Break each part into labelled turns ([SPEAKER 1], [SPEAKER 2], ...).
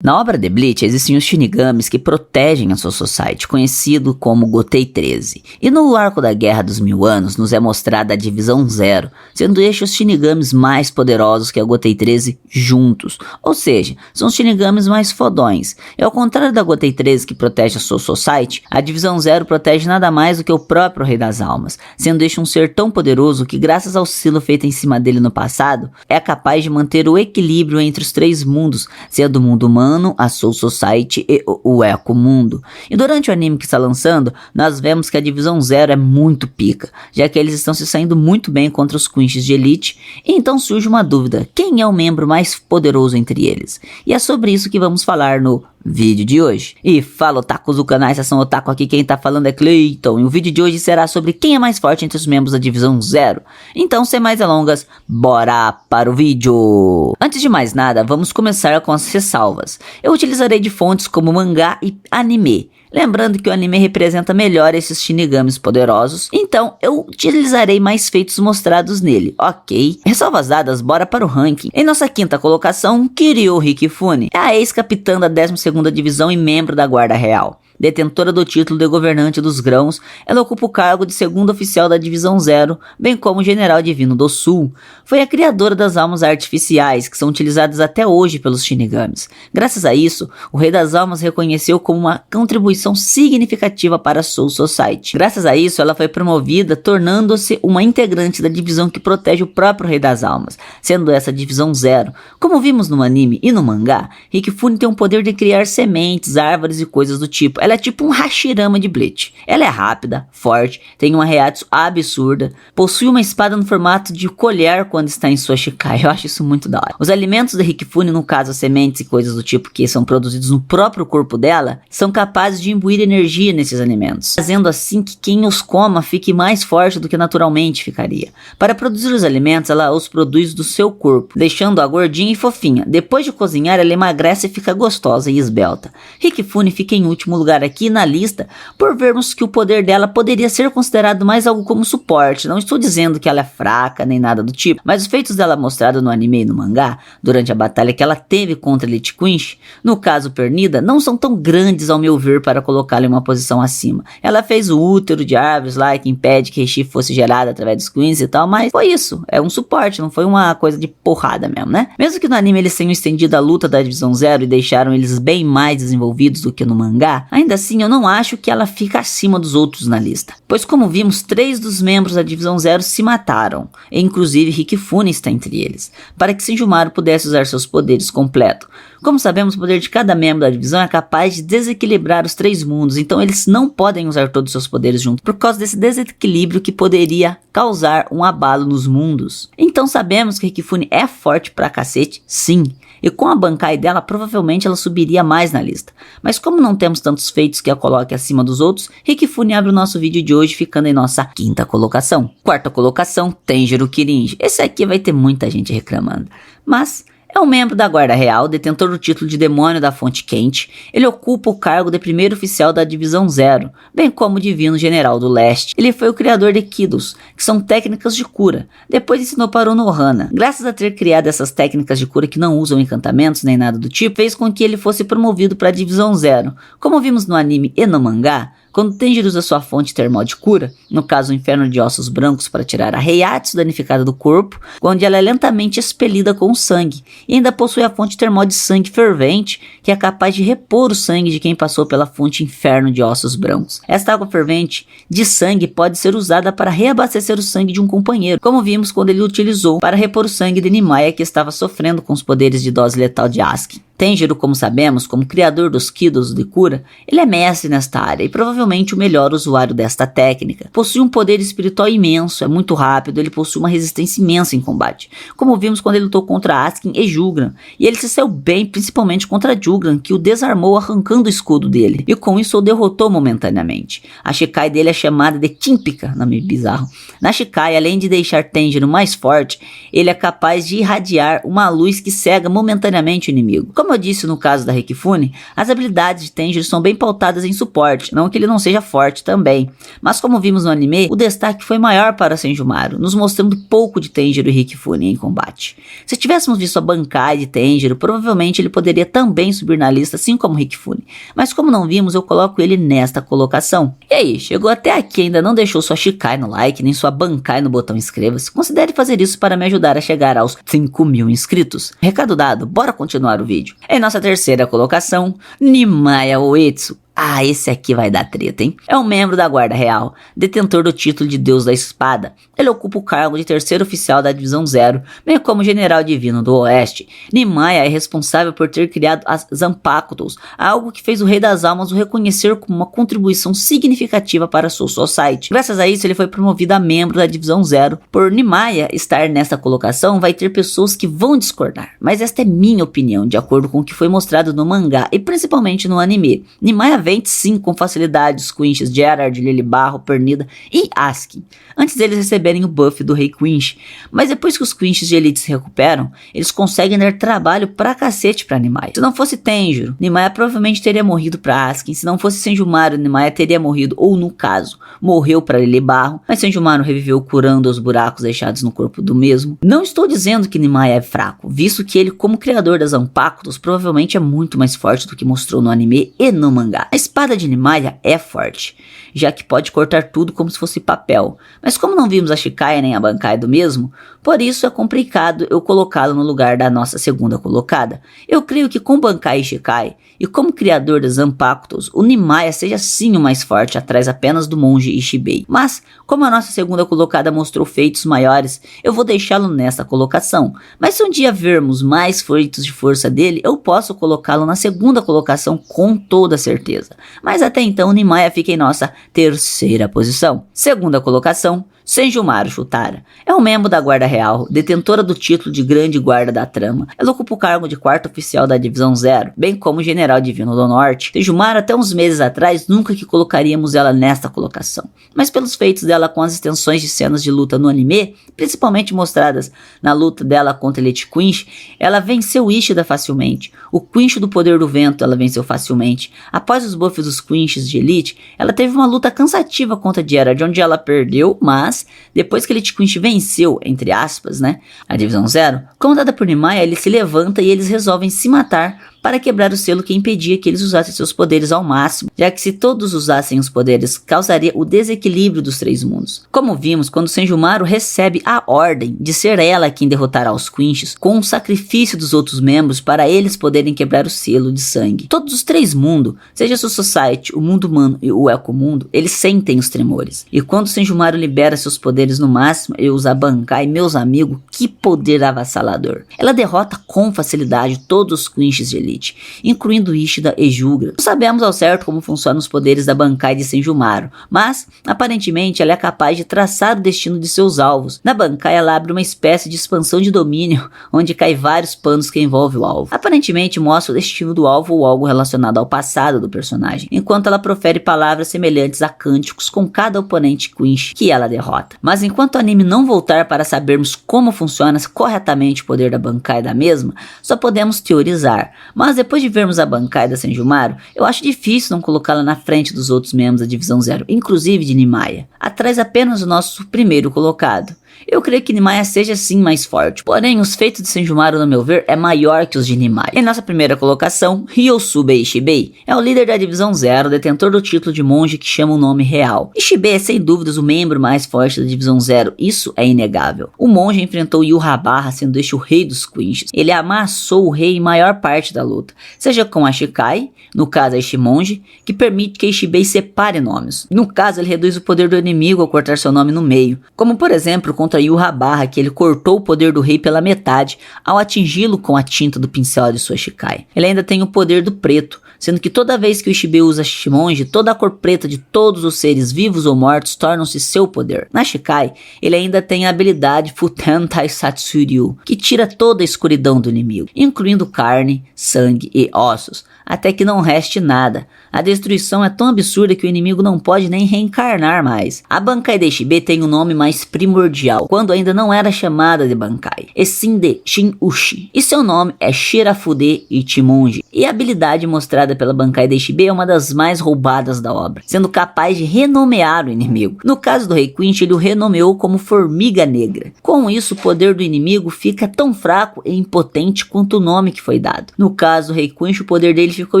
[SPEAKER 1] Na obra de Bleach existem os Shinigamis que protegem a Soul Society, conhecido como Gotei 13. E no arco da Guerra dos Mil Anos nos é mostrada a Divisão Zero, sendo estes os Shinigamis mais poderosos que a Gotei 13 juntos. Ou seja, são os Shinigamis mais fodões. E ao contrário da Gotei 13 que protege a Soul Society, a Divisão Zero protege nada mais do que o próprio Rei das Almas, sendo este um ser tão poderoso que graças ao silo feito em cima dele no passado, é capaz de manter o equilíbrio entre os três mundos, sendo o mundo humano, a Soul Society e o Eco Mundo. E durante o anime que está lançando, nós vemos que a Divisão Zero é muito pica, já que eles estão se saindo muito bem contra os Quinches de Elite, e então surge uma dúvida: quem é o membro mais poderoso entre eles? E é sobre isso que vamos falar no vídeo de hoje. E fala, otakus do canal Estação Otaku, aqui quem tá falando é Cleiton, e o vídeo de hoje será sobre quem é mais forte entre os membros da Divisão Zero. Então, sem mais delongas, bora para o vídeo! Antes de mais nada, vamos começar com as ressalvas. Eu utilizarei de fontes como mangá e anime, lembrando que o anime representa melhor esses Shinigamis poderosos, então eu utilizarei mais feitos mostrados nele, ok? Ressalvas dadas, bora para o ranking. Em nossa quinta colocação, Kiryu Hikifune é a ex-capitã da 12ª Divisão e membro da Guarda Real. Detentora do título de governante dos grãos, ela ocupa o cargo de segundo oficial da Divisão Zero, bem como General Divino do Sul. Foi a criadora das almas artificiais, que são utilizadas até hoje pelos Shinigamis. Graças a isso, o Rei das Almas reconheceu como uma contribuição significativa para a Soul Society. Graças a isso, ela foi promovida, tornando-se uma integrante da divisão que protege o próprio Rei das Almas, sendo essa Divisão Zero. Como vimos no anime e no mangá, Hikifune tem o poder de criar sementes, árvores e coisas do tipo. Ela é tipo um Hashirama de Bleach. Ela é rápida, forte, tem uma Reiatsu absurda, possui uma espada no formato de colher quando está em sua Shikai. Eu acho isso muito da hora. Os alimentos da Hikifune, no caso as sementes e coisas do tipo que são produzidos no próprio corpo dela, são capazes de imbuir energia nesses alimentos, fazendo assim que quem os coma fique mais forte do que naturalmente ficaria. Para produzir os alimentos, ela os produz do seu corpo, deixando-a gordinha e fofinha. Depois de cozinhar, ela emagrece e fica gostosa e esbelta. Hikifune fica em último lugar aqui na lista por vermos que o poder dela poderia ser considerado mais algo como suporte. Não estou dizendo que ela é fraca nem nada do tipo, mas os feitos dela mostrados no anime e no mangá durante a batalha que ela teve contra Elite Quinch, no caso Pernida, não são tão grandes ao meu ver para colocá-la em uma posição acima. Ela fez o útero de árvores lá que impede que Reishi fosse gerado através dos Queens e tal, mas foi isso, é um suporte, não foi uma coisa de porrada mesmo, né? Mesmo que no anime eles tenham estendido a luta da Divisão Zero e deixaram eles bem mais desenvolvidos do que no mangá, ainda assim eu não acho que ela fica acima dos outros na lista, pois como vimos, 3 dos membros da Divisão Zero se mataram, e inclusive Hikifune está entre eles, para que Senjumaru pudesse usar seus poderes completos. Como sabemos, o poder de cada membro da divisão é capaz de desequilibrar os 3 mundos, então eles não podem usar todos os seus poderes juntos, por causa desse desequilíbrio que poderia causar um abalo nos mundos. Então sabemos que Hikifune é forte pra cacete, sim, e com a Bankai dela, provavelmente ela subiria mais na lista. Mas como não temos tantos feitos que a coloque acima dos outros, Hikifune abre o nosso vídeo de hoje ficando em nossa quinta colocação. Quarta colocação, Tanjiro Kirinji. Esse aqui vai ter muita gente reclamando, mas é um membro da Guarda Real, detentor do título de Demônio da Fonte Quente. Ele ocupa o cargo de primeiro oficial da Divisão Zero, bem como Divino General do Leste. Ele foi o criador de Kidos, que são técnicas de cura. Depois ensinou para Onohana. Graças a ter criado essas técnicas de cura que não usam encantamentos nem nada do tipo, fez com que ele fosse promovido para a Divisão Zero. Como vimos no anime e no mangá, quando Tanjiro usa sua fonte termal de cura, no caso o Inferno de Ossos Brancos para tirar a Reiatsu danificada do corpo, onde ela é lentamente expelida com o sangue, e ainda possui a fonte termal de sangue fervente, que é capaz de repor o sangue de quem passou pela fonte Inferno de Ossos Brancos. Esta água fervente de sangue pode ser usada para reabastecer o sangue de um companheiro, como vimos quando ele utilizou para repor o sangue de Nimaya, que estava sofrendo com os poderes de dose letal de Asuka. Tanjiro, como sabemos, como criador dos Kidos de cura, ele é mestre nesta área e provavelmente o melhor usuário desta técnica. Possui um poder espiritual imenso, é muito rápido, ele possui uma resistência imensa em combate, como vimos quando ele lutou contra Askin e Jugran, e ele se saiu bem principalmente contra Jugran, que o desarmou arrancando o escudo dele, e com isso o derrotou momentaneamente. A Shikai dele é chamada de Tímpica, nome bizarro. Na Shikai, além de deixar Tanjiro mais forte, ele é capaz de irradiar uma luz que cega momentaneamente o inimigo. Como Como eu disse no caso da Rikifune, as habilidades de Tanjiro são bem pautadas em suporte, não que ele não seja forte também, mas como vimos no anime, o destaque foi maior para Senjumaru, nos mostrando pouco de Tanjiro e Rikifune em combate. Se tivéssemos visto a Bankai de Tanjiro, provavelmente ele poderia também subir na lista, assim como Rikifune, mas como não vimos, eu coloco ele nesta colocação. E aí, chegou até aqui e ainda não deixou sua Shikai no like, nem sua Bankai no botão inscreva-se? Considere fazer isso para me ajudar a chegar aos 5.000 inscritos. Recado dado, bora continuar o vídeo. Em nossa terceira colocação, Nimaya Uetsu. Ah, esse aqui vai dar treta, hein? É um membro da Guarda Real, detentor do título de Deus da Espada. Ele ocupa o cargo de terceiro oficial da Divisão Zero, bem como General Divino do Oeste. Nimaya é responsável por ter criado as Zanpakutos, algo que fez o Rei das Almas o reconhecer como uma contribuição significativa para a Soul Society. Graças a isso, ele foi promovido a membro da Divisão Zero. Por Nimaya estar nesta colocação, vai ter pessoas que vão discordar, mas esta é minha opinião, de acordo com o que foi mostrado no mangá e principalmente no anime. Nimaya vence sim com facilidade os Quinches Gerard, Lilibarro, Pernida e Askin, antes deles receberem o buff do Rei Quinch, mas depois que os Quinches de Elite se recuperam, eles conseguem dar trabalho pra cacete pra Nimaya. Se não fosse Tanjiro, Nimaya provavelmente teria morrido pra Askin, se não fosse Senjumaru, Nimaya teria morrido, ou no caso, morreu pra Lilibarro, mas Senjumaru reviveu curando os buracos deixados no corpo do mesmo. Não estou dizendo que Nimaya é fraco, visto que ele, como criador das Zanpakutos, provavelmente é muito mais forte do que mostrou no anime e no mangá. A espada de Nimaya é forte, já que pode cortar tudo como se fosse papel, mas como não vimos a Shikai nem a Bankai do mesmo, por isso é complicado eu colocá-lo no lugar da nossa segunda colocada. Eu creio que com Bankai e Shikai, e como criador das Zanpakutos, o Nimaya seja sim o mais forte, atrás apenas do monge Ishibei. Mas, como a nossa segunda colocada mostrou feitos maiores, eu vou deixá-lo nessa colocação. Mas se um dia vermos mais feitos de força dele, eu posso colocá-lo na segunda colocação com toda certeza. Mas até então, Nimaya fica em nossa terceira posição. Segunda colocação, Senjumaru Chutara. É um membro da Guarda Real, detentora do título de Grande Guarda da Trama. Ela ocupa o cargo de quarto oficial da Divisão Zero, bem como General Divino do Norte. Senjumaru, até uns meses atrás, nunca que colocaríamos ela nesta colocação. Mas pelos feitos dela com as extensões de cenas de luta no anime, principalmente mostradas na luta dela contra Elite Quinch, ela venceu Ishida facilmente. O Quinch do Poder do Vento ela venceu facilmente. Após os buffs dos Quinches de Elite, ela teve uma luta cansativa contra Gerard, onde ela perdeu, mas depois que Elite Quinch venceu, entre aspas, a Divisão Zero, comandada por Nimaya, ele se levanta e eles resolvem se matar para quebrar o selo que impedia que eles usassem seus poderes ao máximo, já que se todos usassem os poderes, causaria o desequilíbrio dos três mundos. Como vimos, quando Senjumaru recebe a ordem de ser ela quem derrotará os Quinches, com o sacrifício dos outros membros para eles poderem quebrar o selo de sangue. Todos os três mundos, seja a Soul Society, o mundo humano e o Eco-mundo, eles sentem os tremores. E quando Senjumaru libera seus poderes no máximo e usa a Bankai, meus amigos, que poder avassalador. Ela derrota com facilidade todos os Quinches de Elite, incluindo Ishida e Jugra. Não sabemos ao certo como funcionam os poderes da Bankai de Senjumaru, mas aparentemente ela é capaz de traçar o destino de seus alvos. Na Bankai ela abre uma espécie de expansão de domínio, onde cai vários panos que envolvem o alvo. Aparentemente mostra o destino do alvo ou algo relacionado ao passado do personagem, enquanto ela profere palavras semelhantes a cânticos com cada oponente Quinch que ela derrota. Mas enquanto o anime não voltar para sabermos como funciona corretamente o poder da Bankai da mesma, só podemos teorizar. Mas depois de vermos a Bankai da Senjumaru, eu acho difícil não colocá-la na frente dos outros membros da Divisão Zero, inclusive de Nimaya. Atrás apenas do nosso primeiro colocado. Eu creio que Nimaya seja sim mais forte, porém os feitos de Senjumaru, no meu ver, é maior que os de Nimaya. Em nossa primeira colocação, Ryosuke Ishibei é o líder da Divisão Zero, detentor do título de monge que chama o nome real. Ishibei é sem dúvidas o membro mais forte da Divisão Zero, isso é inegável. O monge enfrentou Yurabara, sendo este o rei dos Quinches. Ele amassou o rei em maior parte da luta, seja com a Shikai, no caso a Ishimonji, que permite que Ishibei separe nomes. No caso, ele reduz o poder do inimigo ao cortar seu nome no meio, como por exemplo contra Yurabara, que ele cortou o poder do rei pela metade ao atingi-lo com a tinta do pincel de sua Shikai. Ele ainda tem o poder do preto, sendo que toda vez que o Ishibei usa Shimonji, toda a cor preta de todos os seres vivos ou mortos tornam-se seu poder. Na Shikai, ele ainda tem a habilidade Futentai Satsuryu, que tira toda a escuridão do inimigo, incluindo carne, sangue e ossos, até que não reste nada. A destruição é tão absurda que o inimigo não pode nem reencarnar mais. A Bankai de Ishibei tem um nome mais primordial mundial, quando ainda não era chamada de Bankai, e sim de Shin-Ushi, e seu nome é Shirafude Ichimonji, e a habilidade mostrada pela Bankai de Ishibe é uma das mais roubadas da obra, sendo capaz de renomear o inimigo. No caso do Rei Quinch, ele o renomeou como Formiga Negra. Com isso, o poder do inimigo fica tão fraco e impotente quanto o nome que foi dado. No caso do Rei Quinch, o poder dele ficou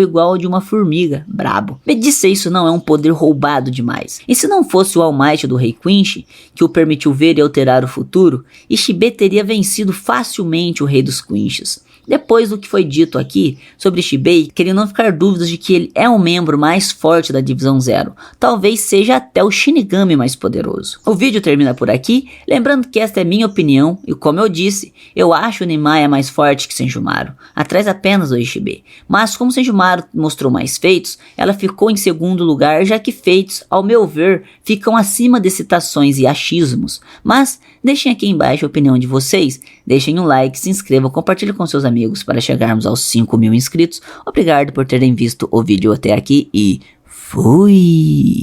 [SPEAKER 1] igual ao de uma formiga, brabo. Me disse se isso não é um poder roubado demais. E se não fosse o All Might do Rei Quinch, que o permitiu ver e alterar o futuro, Ishibe teria vencido facilmente o Rei dos Quinches. Depois do que foi dito aqui sobre Ishibe, queria não ficar dúvidas de que ele é o membro mais forte da Divisão Zero. Talvez seja até o Shinigami mais poderoso. O vídeo termina por aqui, lembrando que esta é minha opinião, e como eu disse, eu acho o Nimaya mais forte que Senjumaru, atrás apenas do Ishibe. Mas como Senjumaru mostrou mais feitos, ela ficou em segundo lugar, já que feitos, ao meu ver, ficam acima de citações e achismos. Mas deixem aqui embaixo a opinião de vocês, deixem um like, se inscrevam, compartilhem com seus amigos para chegarmos aos 5.000 inscritos. Obrigado por terem visto o vídeo até aqui e fui!